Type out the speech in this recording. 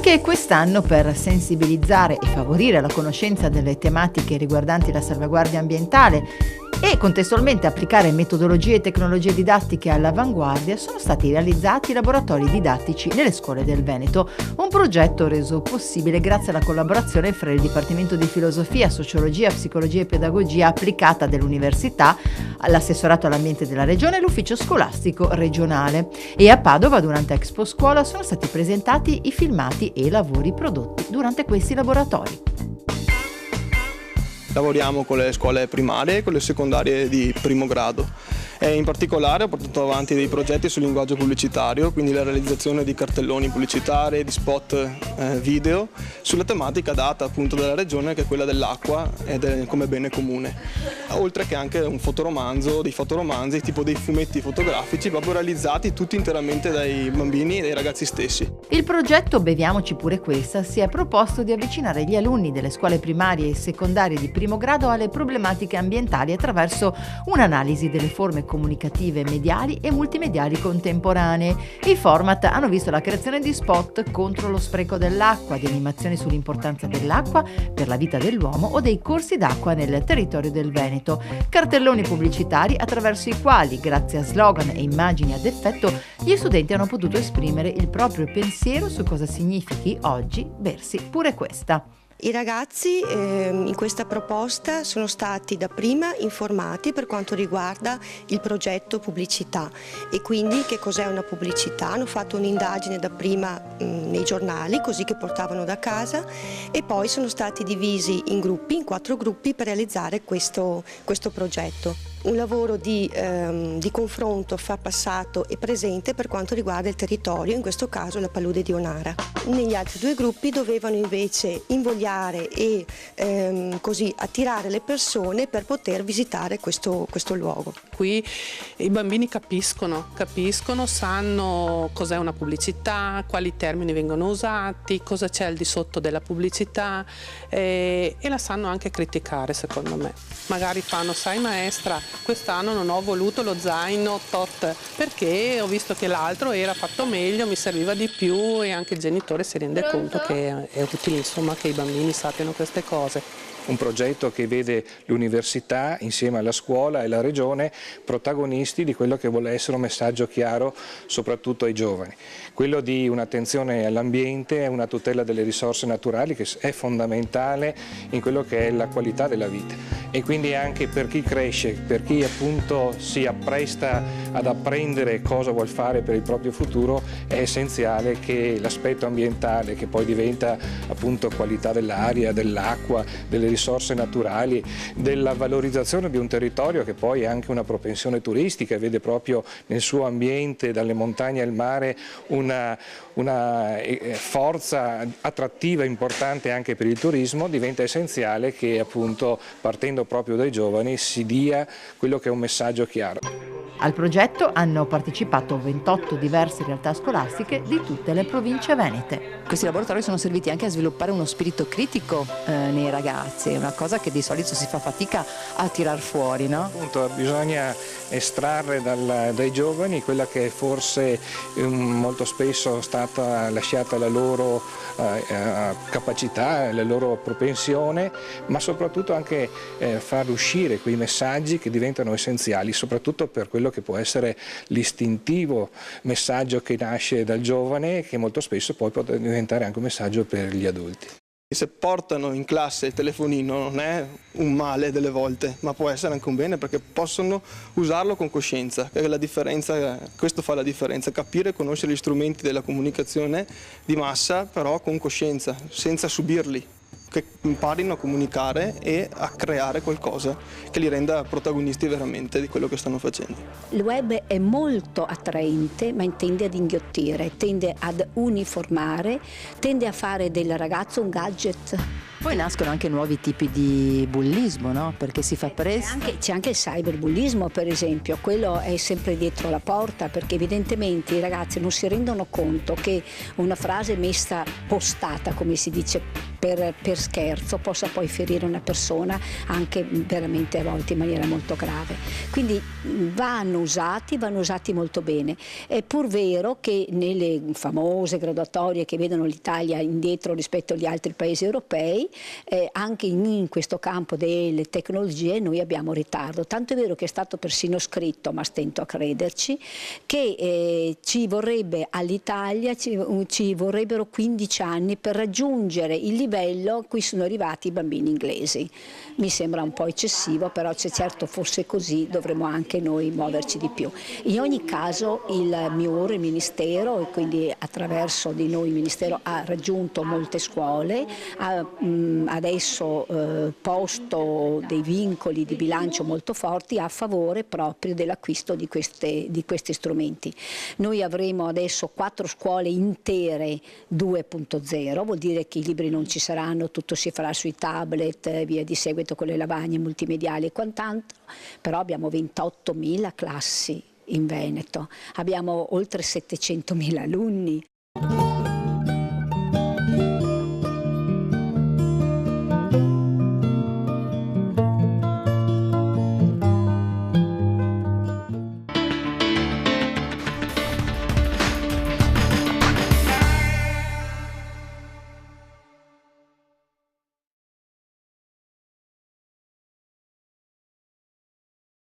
Anche quest'anno, per sensibilizzare e favorire la conoscenza delle tematiche riguardanti la salvaguardia ambientale e contestualmente applicare metodologie e tecnologie didattiche all'avanguardia, sono stati realizzati laboratori didattici nelle scuole del Veneto, un progetto reso possibile grazie alla collaborazione fra il Dipartimento di Filosofia, Sociologia, Psicologia e Pedagogia applicata dell'Università, l'assessorato all'ambiente della Regione e l'ufficio scolastico regionale. E a Padova, durante Expo Scuola, sono stati presentati i filmati e i lavori prodotti durante questi laboratori. Lavoriamo con le scuole primarie e con le secondarie di primo grado. E in particolare ho portato avanti dei progetti sul linguaggio pubblicitario, quindi la realizzazione di cartelloni pubblicitari, di spot video, sulla tematica data appunto dalla regione, che è quella dell'acqua come bene comune. Oltre che anche un fotoromanzo, dei fotoromanzi, tipo dei fumetti fotografici, proprio realizzati tutti interamente dai bambini e dai ragazzi stessi. Il progetto Beviamoci pure questa si è proposto di avvicinare gli alunni delle scuole primarie e secondarie di primo grado alle problematiche ambientali attraverso un'analisi delle forme comunicative mediali e multimediali contemporanee. I format hanno visto la creazione di spot contro lo spreco dell'acqua, di animazioni sull'importanza dell'acqua per la vita dell'uomo o dei corsi d'acqua nel territorio del Veneto, cartelloni pubblicitari attraverso i quali, grazie a slogan e immagini ad effetto, gli studenti hanno potuto esprimere il proprio pensiero su cosa significhi oggi bersi pure questa. I ragazzi in questa proposta sono stati dapprima informati per quanto riguarda il progetto pubblicità e quindi che cos'è una pubblicità. Hanno fatto un'indagine dapprima nei giornali, così che portavano da casa, e poi sono stati divisi in 4 gruppi per realizzare questo progetto. Un lavoro di confronto fra passato e presente per quanto riguarda il territorio, in questo caso la palude di Onara. Negli altri 2 gruppi dovevano invece invogliare e così attirare le persone per poter visitare questo luogo. Qui i bambini capiscono, sanno cos'è una pubblicità, quali termini vengono usati, cosa c'è al di sotto della pubblicità e la sanno anche criticare, secondo me. Magari fanno, sai maestra, quest'anno non ho voluto lo zaino tot perché ho visto che l'altro era fatto meglio, mi serviva di più, e anche il genitore si rende conto che è utile, insomma, che i bambini sappiano queste cose. Un progetto che vede l'università insieme alla scuola e la regione protagonisti di quello che vuole essere un messaggio chiaro soprattutto ai giovani. Quello di un'attenzione all'ambiente e una tutela delle risorse naturali che è fondamentale in quello che è la qualità della vita, e quindi anche per chi cresce, per chi appunto si appresta ad apprendere cosa vuol fare per il proprio futuro, è essenziale che l'aspetto ambientale, che poi diventa appunto qualità dell'aria, dell'acqua, delle risorse naturali, della valorizzazione di un territorio che poi è anche una propensione turistica e vede proprio nel suo ambiente, dalle montagne al mare, una forza attrattiva importante anche per il turismo. Diventa essenziale che appunto partendo proprio dai giovani si dia quello che è un messaggio chiaro. Al progetto hanno partecipato 28 diverse realtà scolastiche di tutte le province venete. Questi laboratori sono serviti anche a sviluppare uno spirito critico nei ragazzi, è una cosa che di solito si fa fatica a tirar fuori, no? Appunto, bisogna estrarre dai giovani quella che forse molto spesso è stata lasciata la loro capacità, la loro propensione, ma soprattutto anche far uscire quei messaggi che diventano essenziali, soprattutto per quello che può essere l'istintivo messaggio che nasce dal giovane e che molto spesso poi può diventare anche un messaggio per gli adulti. Se portano in classe il telefonino non è un male delle volte, ma può essere anche un bene, perché possono usarlo con coscienza, che è la differenza, questo fa la differenza, capire e conoscere gli strumenti della comunicazione di massa, però con coscienza, senza subirli, che imparino a comunicare e a creare qualcosa che li renda protagonisti veramente di quello che stanno facendo. Il web è molto attraente, ma tende ad inghiottire, tende ad uniformare, tende a fare del ragazzo un gadget Poi nascono anche nuovi tipi di bullismo, no? Perché si fa presto. C'è anche il cyberbullismo, per esempio, quello è sempre dietro la porta, perché evidentemente i ragazzi non si rendono conto che una frase messa postata, come si dice, per scherzo possa poi ferire una persona anche veramente a volte in maniera molto grave. Quindi vanno usati molto bene. È pur vero che nelle famose graduatorie che vedono l'Italia indietro rispetto agli altri paesi europei, anche in questo campo delle tecnologie noi abbiamo ritardo. Tanto è vero che è stato persino scritto, ma stento a crederci, che ci vorrebbe all'Italia ci vorrebbero 15 anni per raggiungere il livello a cui sono arrivati i bambini inglesi. Mi sembra un po' eccessivo, però se certo fosse così dovremmo anche noi muoverci di più. In ogni caso il MIUR, il Ministero, e quindi attraverso di noi il Ministero, ha raggiunto molte scuole, ha adesso posto dei vincoli di bilancio molto forti a favore proprio dell'acquisto di questi strumenti. Noi avremo adesso 4 scuole intere 2.0, vuol dire che i libri non ci saranno, tutto si farà sui tablet, via di seguito con le lavagne multimediali e quant'altro, però abbiamo 28.000 classi in Veneto, abbiamo oltre 700.000 alunni,